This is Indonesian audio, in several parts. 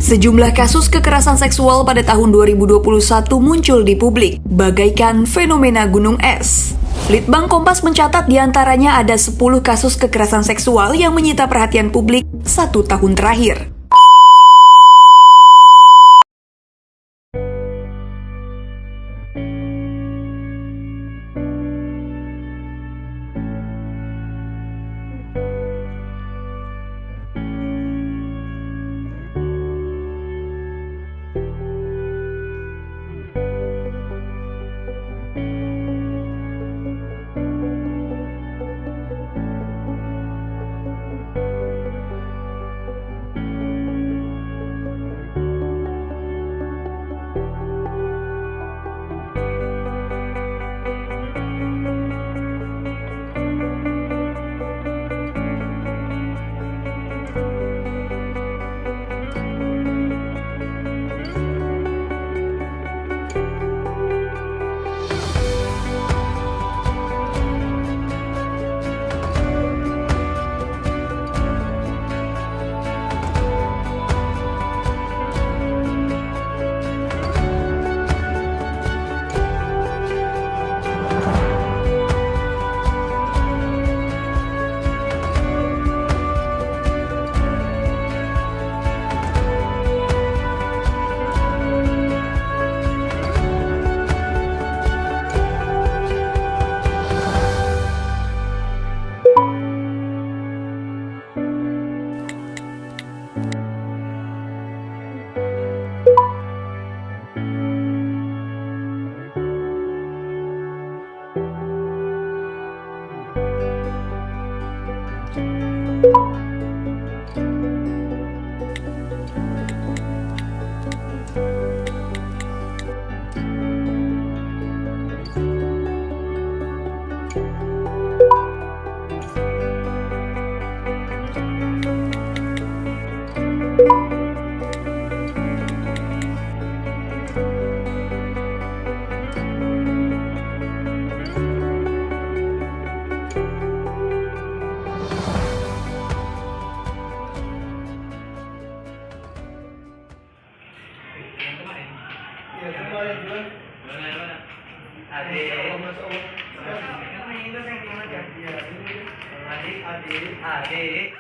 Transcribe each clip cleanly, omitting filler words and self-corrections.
Sejumlah kasus kekerasan seksual pada tahun 2021 muncul di publik, bagaikan fenomena gunung es. Litbang Kompas mencatat diantaranya ada 10 kasus kekerasan seksual yang menyita perhatian publik 1 tahun terakhir. Adik.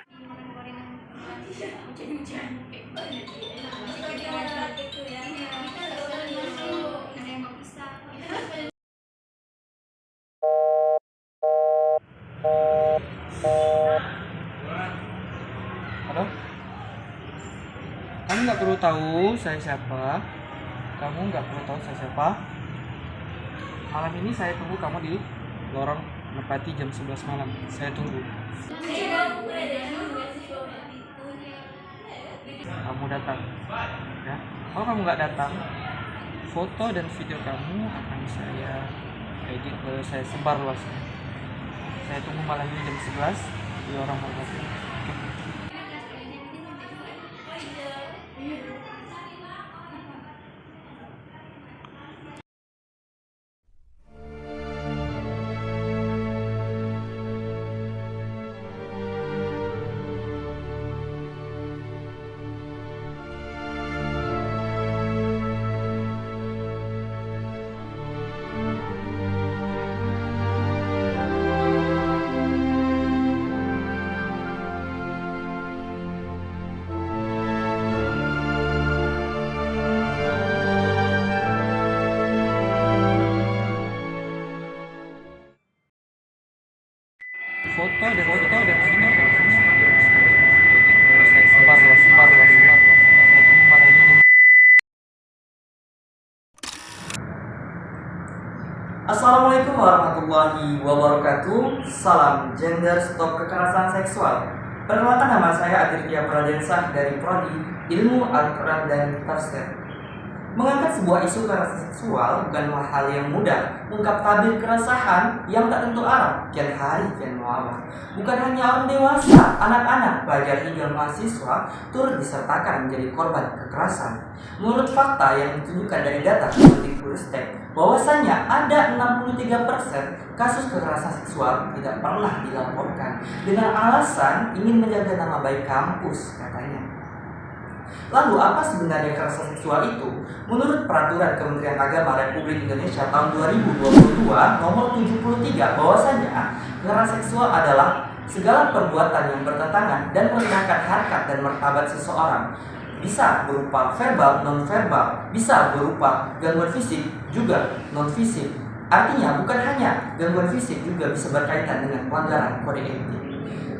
Halo? Kamu nggak perlu tahu saya siapa. Kamu nggak perlu tahu saya siapa. Malam ini saya tunggu kamu di lorong Merpati jam 11 malam. Saya tunggu. Kamu datang, ya. Kalau kamu nggak datang, foto dan video kamu akan saya edit, saya sebar luasnya. Saya tunggu malam ini jam 11 di lorong Merpati. Foto dan video kamu saya sebar luas. Saya tunggu malam ini. Assalamualaikum warahmatullahi wabarakatuh. Salam gender, stop kekerasan seksual. Perkenalkan, nama saya Aditya Pradensah dari Prodi Ilmu Al-Quran dan Tafsir. Mengangkat sebuah isu kekerasan seksual bukanlah hal yang mudah. Mengungkap tabir keresahan yang tak tentu arah, kian hari kian muamah. Bukan hanya orang dewasa, anak-anak, pelajar hingga mahasiswa turut disertakan menjadi korban kekerasan. Menurut fakta yang ditunjukkan dari data Kemdikbudristek, bahwasannya ada 63% kasus kekerasan seksual tidak pernah dilaporkan dengan alasan ingin menjaga nama baik kampus, katanya. Lalu apa sebenarnya kekerasan seksual itu? Menurut Peraturan Kementerian Agama Republik Indonesia tahun 2022 nomor 73 bahwasanya kekerasan seksual adalah segala perbuatan yang bertentangan dan merendahkan harkat dan martabat seseorang. Bisa berupa verbal, non-verbal, bisa berupa gangguan fisik, juga non-fisik. Artinya bukan hanya gangguan fisik, juga bisa berkaitan dengan pelanggaran kode etik.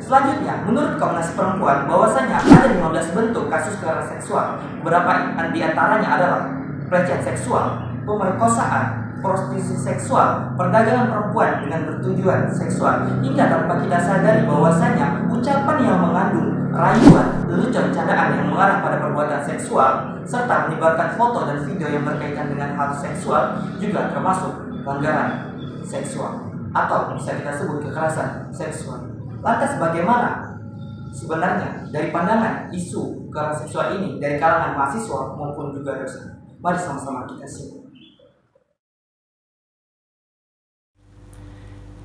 Selanjutnya, menurut Komnas Perempuan bahwasanya ada 15 bentuk kasus kekerasan seksual. Beberapa di antaranya adalah pelecehan seksual, pemerkosaan, prostitusi seksual, perdagangan perempuan dengan bertujuan seksual, hingga tanpa kita sadari bahwasanya ucapan yang mengandung rayuan, lelucon, candaan yang mengarah pada perbuatan seksual, serta menyebarkan foto dan video yang berkaitan dengan hal seksual juga termasuk pelanggaran seksual atau bisa kita sebut kekerasan seksual. Lantas bagaimana sebenarnya dari pandangan isu kekerasan seksual ini dari kalangan mahasiswa maupun juga dosen? Mari sama-sama kita simak.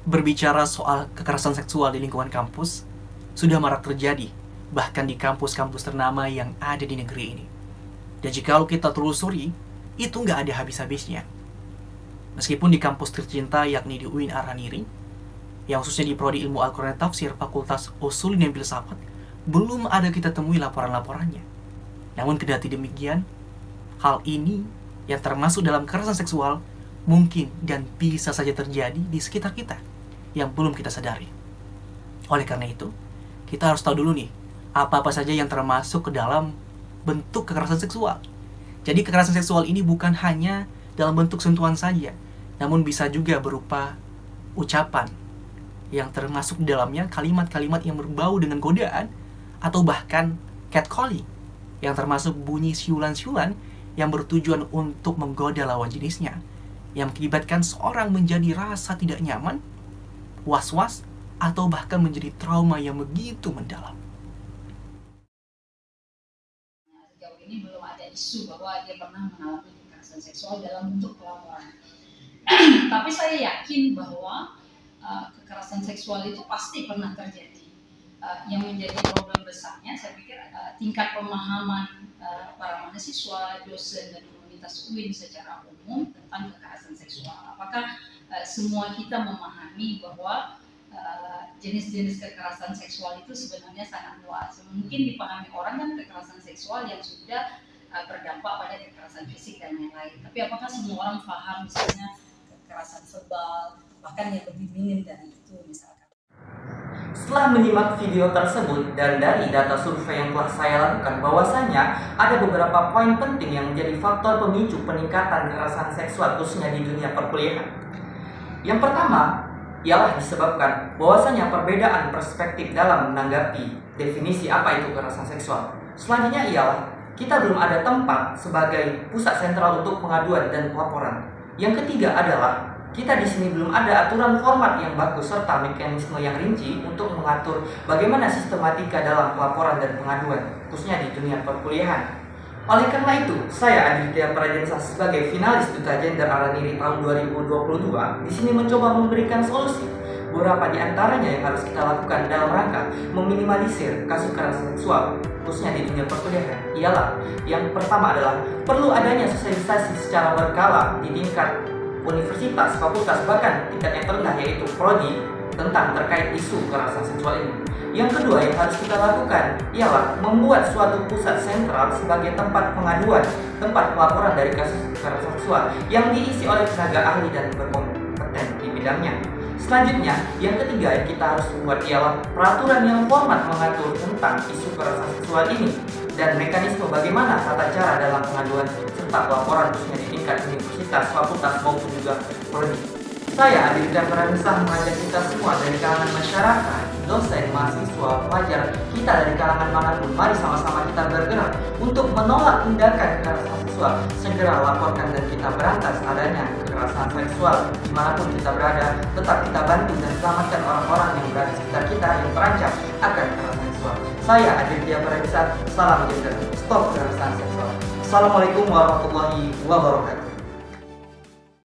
Berbicara soal kekerasan seksual di lingkungan kampus sudah marak terjadi, bahkan di kampus-kampus ternama yang ada di negeri ini. Dan jika kita telusuri, itu nggak ada habis-habisnya. Meskipun di kampus tercinta yakni di UIN Araniri, yang khususnya di Prodi Ilmu Al-Quran dan Tafsir Fakultas Ushul dan Filsafat, belum ada kita temui laporan-laporannya. Namun kendati demikian, hal ini yang termasuk dalam kekerasan seksual mungkin dan bisa saja terjadi di sekitar kita yang belum kita sadari. Oleh karena itu, kita harus tahu dulu nih, apa-apa saja yang termasuk ke dalam bentuk kekerasan seksual. Jadi kekerasan seksual ini bukan hanya dalam bentuk sentuhan saja, namun bisa juga berupa ucapan yang termasuk di dalamnya kalimat-kalimat yang berbau dengan godaan, atau bahkan catcalling yang termasuk bunyi siulan-siulan yang bertujuan untuk menggoda lawan jenisnya, yang mengakibatkan seorang menjadi rasa tidak nyaman, was-was, atau bahkan menjadi trauma yang begitu mendalam. Sejauh ini belum ada isu bahwa dia pernah mengalami kekerasan seksual dalam bentuk pelaporan. Tapi saya yakin bahwa kekerasan seksual itu pasti pernah terjadi. Yang menjadi problem besarnya, saya pikir tingkat pemahaman para mahasiswa, dosen, dan komunitas UIN secara umum tentang kekerasan seksual. Apakah semua kita memahami bahwa jenis-jenis kekerasan seksual itu sebenarnya sangat luas. Mungkin dipahami orang kan kekerasan seksual yang sudah berdampak pada kekerasan fisik dan yang lain. Tapi apakah semua orang paham misalnya kekerasan verbal, bahkan yang lebih minim dari itu misalkan. Setelah menyimak video tersebut dan dari data survei yang telah saya lakukan bahwasanya ada beberapa poin penting yang menjadi faktor pemicu peningkatan kekerasan seksual khususnya di dunia perkuliahan. Yang pertama ialah disebabkan bahwasanya perbedaan perspektif dalam menanggapi definisi apa itu kekerasan seksual. Selanjutnya ialah kita belum ada tempat sebagai pusat sentral untuk pengaduan dan pelaporan. Yang ketiga adalah kita di sini belum ada aturan format yang bagus serta mekanisme yang rinci untuk mengatur bagaimana sistematika dalam pelaporan dan pengaduan, khususnya di dunia perkuliahan. Oleh karena itu, saya Aditya Pradiansyah sebagai finalis Duta Gender Araniri tahun 2022 di sini mencoba memberikan solusi. Beberapa di antaranya yang harus kita lakukan dalam rangka meminimalisir kasus kekerasan seksual, khususnya di dunia perkuliahan, ialah yang pertama adalah perlu adanya sosialisasi secara berkala di tingkat universitas, fakultas, bahkan tingkat yang terendah yaitu prodi tentang terkait isu kekerasan seksual ini. Yang kedua yang harus kita lakukan ialah membuat suatu pusat sentral sebagai tempat pengaduan, tempat pelaporan dari kasus kekerasan seksual yang diisi oleh tenaga ahli dan berkompeten di bidangnya. Selanjutnya, yang ketiga yang kita harus buat ialah peraturan yang format mengatur tentang isu kekerasan seksual ini dan mekanisme bagaimana tata cara dalam pengaduan serta pelaporan khususnya di tingkat universitas, fakultas maupun juga prodi. Saya Aditya Pradiansyah mengajak kita semua dari kalangan masyarakat, dosen, mahasiswa, pelajar, kita dari kalangan manapun, mari sama-sama kita bergerak untuk menolak tindakan kekerasan seksual. Segera laporkan dan kita berantas adanya kekerasan seksual dimanapun kita berada. Tetap kita bantu dan selamatkan orang-orang yang berada di sekitar kita yang terancam akan kekerasan seksual. Saya Aditya Pradiansyah, salam gender, stop kekerasan seksual. Assalamualaikum warahmatullahi wabarakatuh.